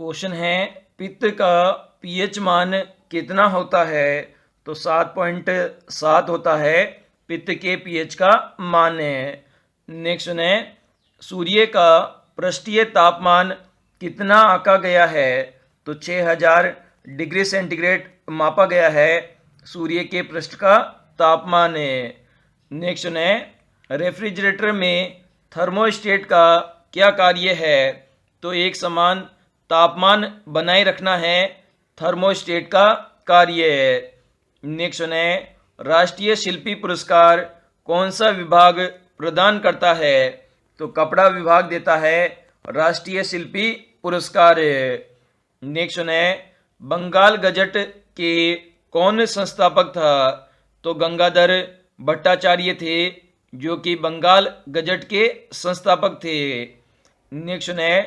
Question है पित्त का पीएच मान कितना होता है। तो 7.7 होता है पित्त के पीएच का मान है। नेक्स्ट है सूर्य का पृष्ठीय तापमान कितना आंका गया है। तो 6000 डिग्री सेंटीग्रेड मापा गया है सूर्य के पृष्ठ का तापमान है। नेक्स्ट है रेफ्रिजरेटर में थर्मोस्टेट का क्या कार्य है। तो एक समान तापमान बनाए रखना है थर्मोस्टेट का कार्य है। नेक्स्ट है राष्ट्रीय शिल्पी पुरस्कार कौन सा विभाग प्रदान करता है। तो कपड़ा विभाग देता है राष्ट्रीय शिल्पी पुरस्कार। नेक्स्ट है बंगाल गजट के कौन संस्थापक था। तो गंगाधर भट्टाचार्य थे जो कि बंगाल गजट के संस्थापक थे। नेक्स्ट है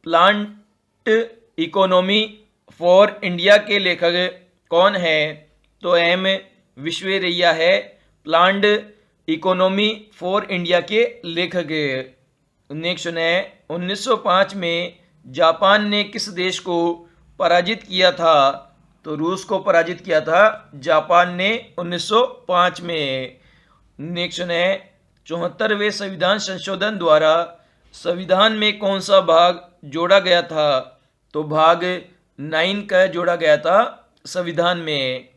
प्लांट इकोनॉमी फॉर इंडिया के लेखक कौन है। तो एम विश्वेरैया है प्लांट इकोनॉमी फॉर इंडिया के लेखक। नेक्स्ट है 1905 में जापान ने किस देश को पराजित किया था। तो रूस को पराजित किया था जापान ने 1905 में। नेक्स्ट है 74वें संविधान संशोधन द्वारा संविधान में कौन सा भाग जोड़ा गया था। तो भाग 9 का जोड़ा गया था संविधान में।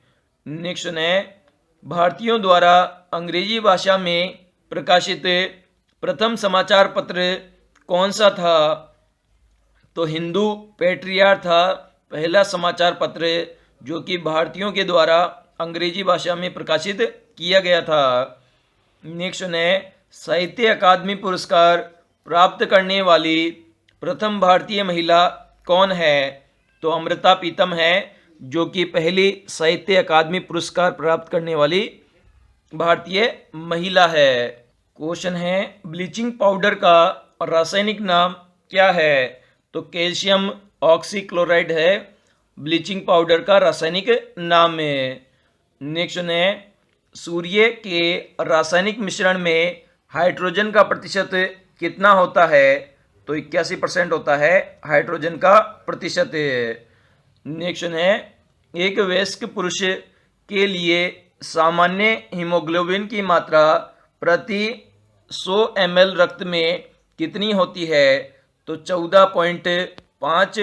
नेक्स्ट है भारतीयों द्वारा अंग्रेजी भाषा में प्रकाशित प्रथम समाचार पत्र कौन सा था। तो हिंदू पैट्रियार्क था पहला समाचार पत्र जो कि भारतीयों के द्वारा अंग्रेजी भाषा में प्रकाशित किया गया था। नेक्स्ट है साहित्य अकादमी पुरस्कार प्राप्त करने वाली प्रथम भारतीय महिला कौन है। तो अमृता प्रीतम है जो कि पहली साहित्य अकादमी पुरस्कार प्राप्त करने वाली भारतीय महिला है। क्वेश्चन है ब्लीचिंग पाउडर का रासायनिक नाम क्या है। तो कैल्शियम ऑक्सीक्लोराइड है ब्लीचिंग पाउडर का रासायनिक नाम है। नेक्स्ट है सूर्य के रासायनिक मिश्रण में हाइड्रोजन का प्रतिशत कितना होता है। तो 81% होता है हाइड्रोजन का प्रतिशत। नेक्स्ट है एक वयस्क पुरुष के लिए सामान्य हीमोग्लोबिन की मात्रा प्रति 100 ml रक्त में कितनी होती है। तो 14.5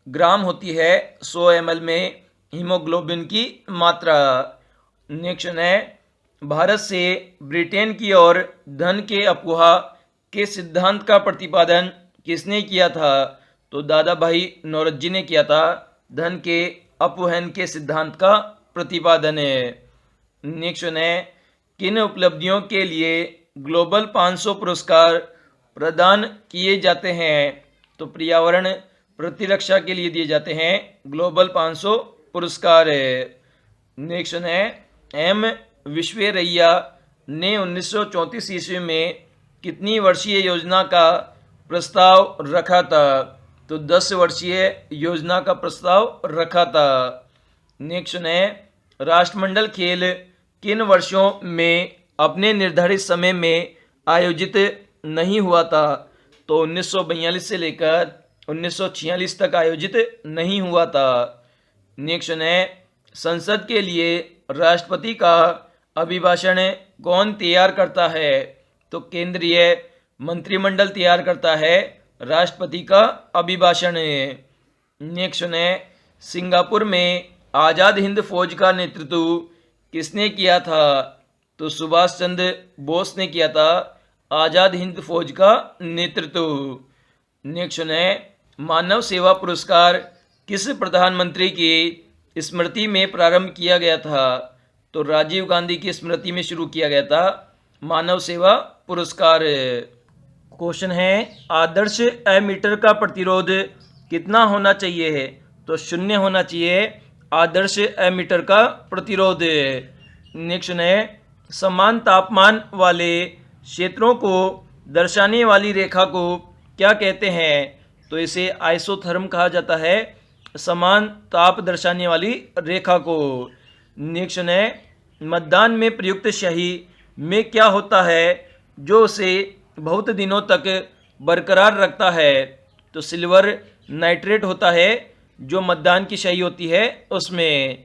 ग्राम होती है 100 ml में हीमोग्लोबिन की मात्रा। नेक्स्ट है भारत से ब्रिटेन की ओर धन के अफवाह के सिद्धांत का प्रतिपादन किसने किया था। तो दादा भाई नौरोजी ने किया था धन के अपवहन के सिद्धांत का प्रतिपादन है। नेक्स्ट है किन उपलब्धियों के लिए ग्लोबल 500 पुरस्कार प्रदान किए जाते हैं। तो पर्यावरण प्रतिरक्षा के लिए दिए जाते हैं ग्लोबल 500 पुरस्कार। नेक्स्ट है एम विश्वेरैया ने 1934 ईस्वी में कितनी वर्षीय योजना का प्रस्ताव रखा था। तो 10 वर्षीय योजना का प्रस्ताव रखा था। नेक्स्ट है राष्ट्रमंडल खेल किन वर्षों में अपने निर्धारित समय में आयोजित नहीं हुआ था। तो 1942 से लेकर 1946 तक आयोजित नहीं हुआ था। नेक्स्ट है संसद के लिए राष्ट्रपति का अभिभाषण कौन तैयार करता है। तो केंद्रीय मंत्रिमंडल तैयार करता है राष्ट्रपति का अभिभाषण। नेक्स्ट है सिंगापुर में आज़ाद हिंद फौज का नेतृत्व किसने किया था। तो सुभाष चंद्र बोस ने किया था आज़ाद हिंद फौज का नेतृत्व। नेक्स्ट है मानव सेवा पुरस्कार किस प्रधानमंत्री की स्मृति में प्रारंभ किया गया था। तो राजीव गांधी की स्मृति में शुरू किया गया था मानव सेवा पुरस्कार। क्वेश्चन है आदर्श एमीटर का प्रतिरोध कितना होना चाहिए। तो 0 होना चाहिए आदर्श एमीटर का प्रतिरोध। नेक्स्ट है समान तापमान वाले क्षेत्रों को दर्शाने वाली रेखा को क्या कहते हैं। तो इसे आइसोथर्म कहा जाता है समान ताप दर्शाने वाली रेखा को। नेक्स्ट है मतदान में प्रयुक्त स्याही में क्या होता है जो उसे बहुत दिनों तक बरकरार रखता है। तो सिल्वर नाइट्रेट होता है जो मतदान की स्याही होती है उसमें।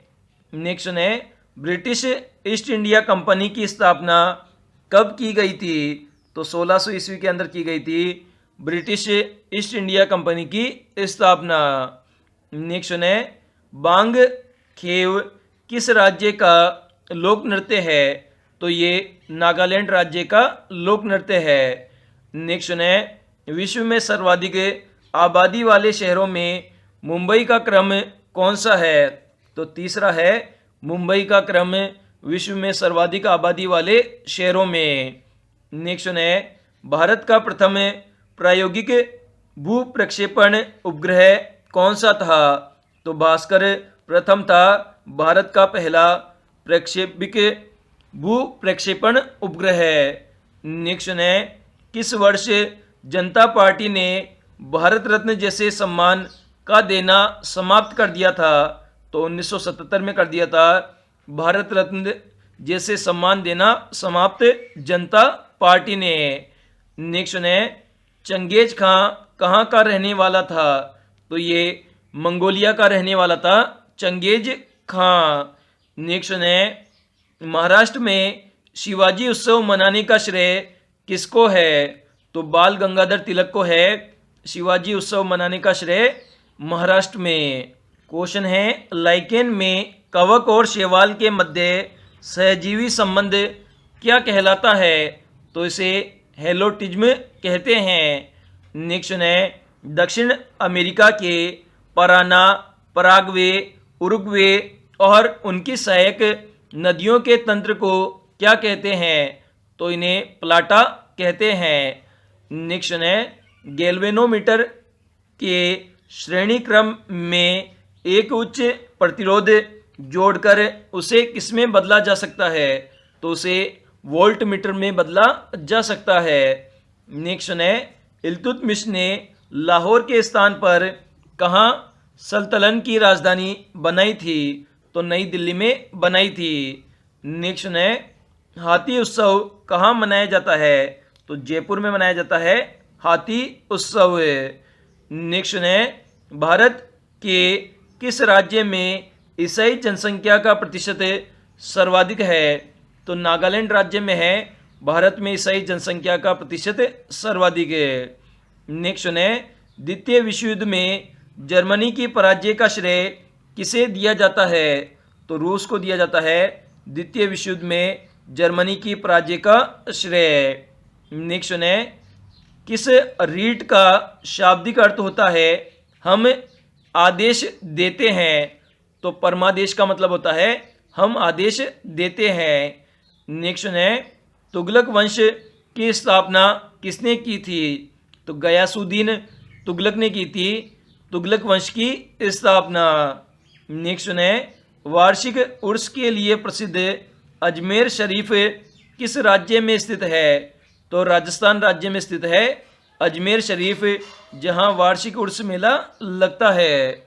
नेक्स्ट है ब्रिटिश ईस्ट इंडिया कंपनी की स्थापना कब की गई थी? तो 1600 ईस्वी के अंदर की गई थी ब्रिटिश ईस्ट इंडिया कंपनी की स्थापना। नेक्स्ट है बांग खेव किस राज्य का लोक नृत्य है? तो ये नागालैंड राज्य का लोक नृत्य है। नेक्स्ट है विश्व में सर्वाधिक आबादी वाले शहरों में मुंबई का क्रम कौन सा है? तो तीसरा है मुंबई का क्रम विश्व में सर्वाधिक आबादी वाले शहरों में। नेक्स्ट है भारत का प्रथम प्रायोगिक भू प्रक्षेपण उपग्रह कौन सा था? तो भास्कर प्रथम था भारत का पहला प्रक्षेपिक भू प्रक्षेपण उपग्रह। नेक्स्ट है किस वर्ष जनता पार्टी ने भारत रत्न जैसे सम्मान का देना समाप्त कर दिया था? तो 1977 में कर दिया था भारत रत्न जैसे सम्मान देना समाप्त जनता पार्टी ने। नेक्स्ट है चंगेज खां कहाँ का रहने वाला था? तो ये मंगोलिया का रहने वाला था चंगेज खां। नेक्स्ट है महाराष्ट्र में शिवाजी उत्सव मनाने का श्रेय किसको है? तो बाल गंगाधर तिलक को है शिवाजी उत्सव मनाने का श्रेय महाराष्ट्र में। क्वेश्चन है लाइकेन में कवक और शैवाल के मध्य सहजीवी संबंध क्या कहलाता है? तो इसे हेलोटिज्म कहते हैं। नेक्स्ट है दक्षिण अमेरिका के पराना, पराग्वे, उरुग्वे और उनकी सहायक नदियों के तंत्र को क्या कहते हैं? तो इन्हें प्लाटा कहते हैं। नेक्स्ट है गैल्वेनोमीटर के श्रेणी क्रम में एक उच्च प्रतिरोध जोड़कर उसे किसमें बदला जा सकता है? तो उसे वोल्ट मीटर में बदला जा सकता है। नेक्स्ट है इल्तुतमिश ने लाहौर के स्थान पर कहाँ सल्तनत की राजधानी बनाई थी? तो नई दिल्ली में बनाई थी। नेक्स्ट है हाथी उत्सव कहाँ मनाया जाता है? तो जयपुर में मनाया जाता है हाथी उत्सव। नेक्स्ट है भारत के किस राज्य में ईसाई जनसंख्या का प्रतिशत सर्वाधिक है? तो नागालैंड राज्य में है भारत में ईसाई जनसंख्या का प्रतिशत सर्वाधिक है। नेक्स्ट है द्वितीय विश्व युद्ध में जर्मनी की पराजय का श्रेय किसे दिया जाता है? तो रूस को दिया जाता है द्वितीय विश्व युद्ध में जर्मनी की पराजय का श्रेय। नेक्स्ट है किस रीट का शाब्दिक अर्थ होता है हम आदेश देते हैं? तो परमादेश का मतलब होता है हम आदेश देते हैं। नेक्स्ट है तुगलक वंश की स्थापना किसने की थी? तो गयासुद्दीन तुगलक ने की थी तुगलक वंश की स्थापना। नेक्स्ट है वार्षिक उर्स के लिए प्रसिद्ध अजमेर शरीफ किस राज्य में स्थित है? तो राजस्थान राज्य में स्थित है अजमेर शरीफ, जहां वार्षिक उर्स मेला लगता है।